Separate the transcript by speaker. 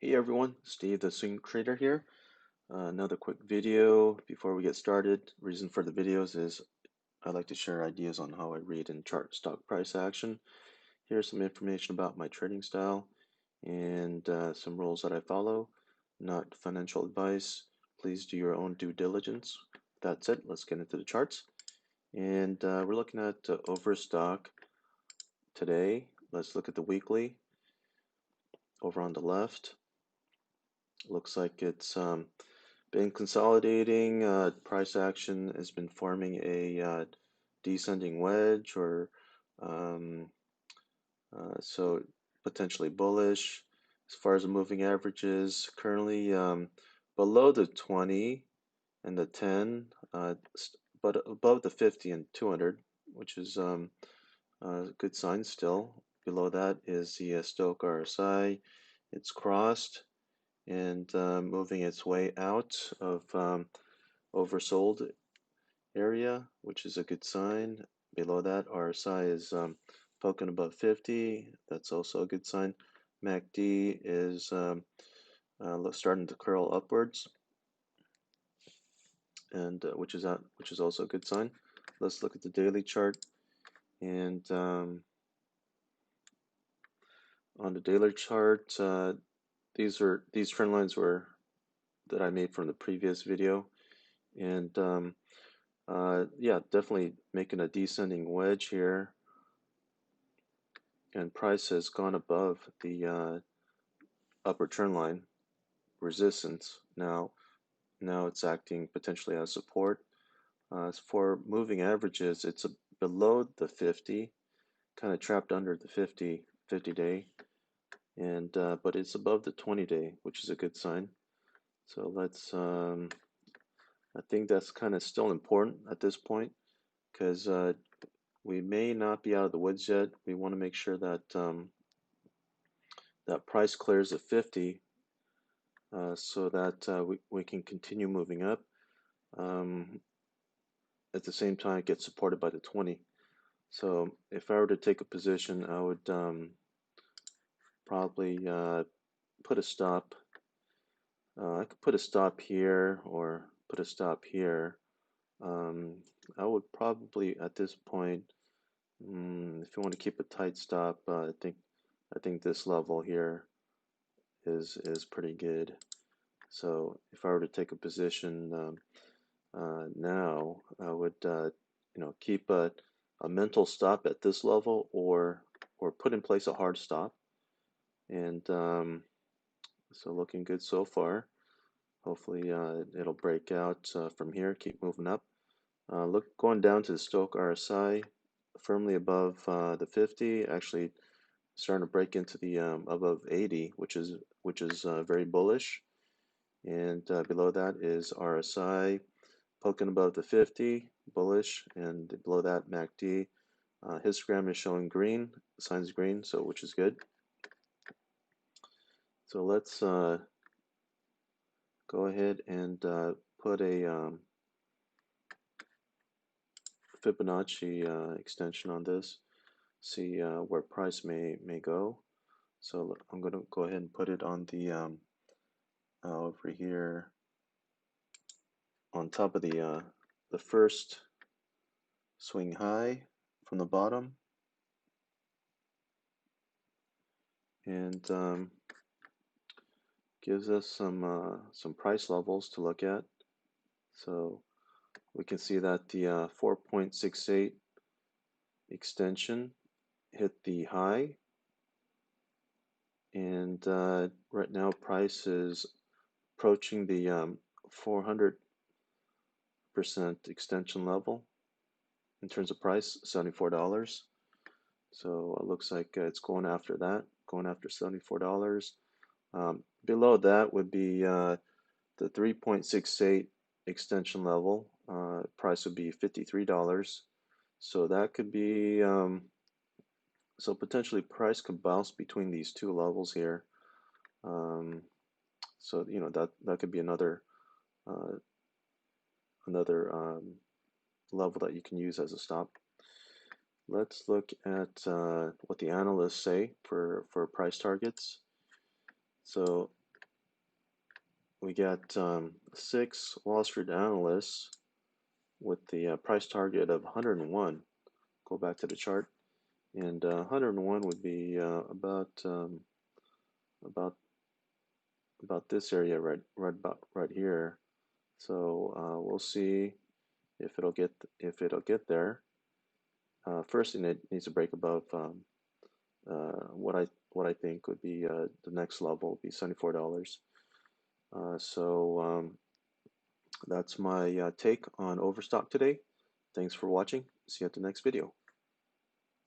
Speaker 1: Hey everyone, Steve the Swing Trader here. Another quick video before we get started. Reason for the videos is I like to share ideas on how I read and chart stock price action. Here's some information about my trading style and some rules that I follow. Not financial advice. Please do your own due diligence. That's it. Let's get into the charts. And we're looking at Overstock today. Let's look at the weekly over on the left. Looks like it's been consolidating. Price action has been forming a descending wedge, or um, so potentially bullish. As far as the moving averages, currently below the 20 and the 10, but above the 50 and 200, which is a good sign still. Below that is the Stochk RSI. It's crossed and moving its way out of oversold area, which is a good sign. Below that, RSI is poking above 50. That's also a good sign. MACD is starting to curl upwards, and which is also a good sign. Let's look at the daily chart, and on the daily chart, these trend lines were that I made from the previous video, and yeah, definitely making a descending wedge here, and price has gone above the upper trend line resistance. Now it's acting potentially as support. As for moving averages, it's below the 50, kind of trapped under the 50 day, and but it's above the 20 day, which is a good sign. So let's I think that's kind of still important at this point, because we may not be out of the woods yet. We want to make sure that that price clears the 50, so that we can continue moving up. At the same time, it gets supported by the 20. So if I were to take a position, I would probably put a stop. I could put a stop here or put a stop here. I would probably at this point, if you want to keep a tight stop, I think this level here is pretty good. So if I were to take a position now, I would keep a mental stop at this level, or put in place a hard stop. And so looking good so far. Hopefully it'll break out from here, keep moving up. Look, going down to the Stochk RSI, firmly above the 50, actually starting to break into the above 80, which is very bullish. And below that is RSI poking above the 50, bullish, and below that MACD. Histogram is showing green, signs green, so which is good. So let's go ahead and put a Fibonacci extension on this. See where price may go. So I'm going to go ahead and put it on the over here on top of the first swing high from the bottom, and gives us some price levels to look at. So we can see that the 4.68 extension hit the high, and right now price is approaching the 400% extension level in terms of price, $74. So it looks like it's going after that, going after $74. Below that would be the 3.68 extension level. Price would be $53. So that could be, so potentially price could bounce between these two levels here. So that could be another uh, level that you can use as a stop. Let's look at what the analysts say for price targets. So we got 6 Wall Street analysts with the price target of 101. Go back to the chart, and 101 would be about about this area right here. So we'll see if it'll get there. First, it needs to break above what I think would be the next level would be $74. So that's my take on Overstock today. Thanks for watching. See you at the next video.